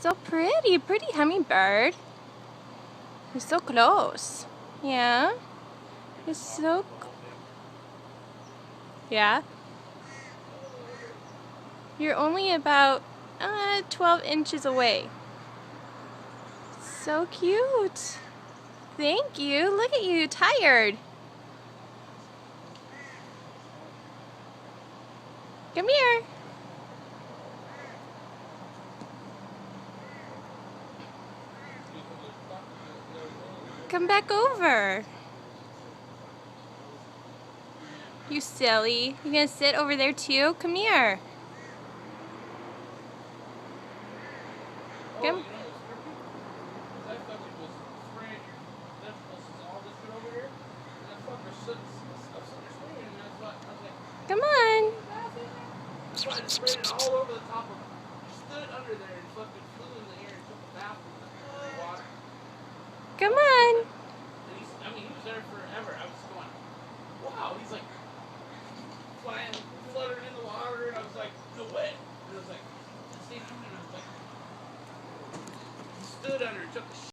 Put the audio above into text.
So pretty, pretty hummingbird. You're so close. Yeah? You're so... Yeah? You're only about 12 inches away. So cute. Thank you. Look at you, tired. Come here. Come back over. You silly. You gonna sit over there too? Come here. Come. Come on. That's why I sprayed it all over the top of him. He stood under there and fucking flew in the air and took a bath in the water. Come on. And he was there forever. I was going, wow. He's like flying, fluttering in the water, and I was like, no way. And I was like, stay under, and I was like, he stood under, took a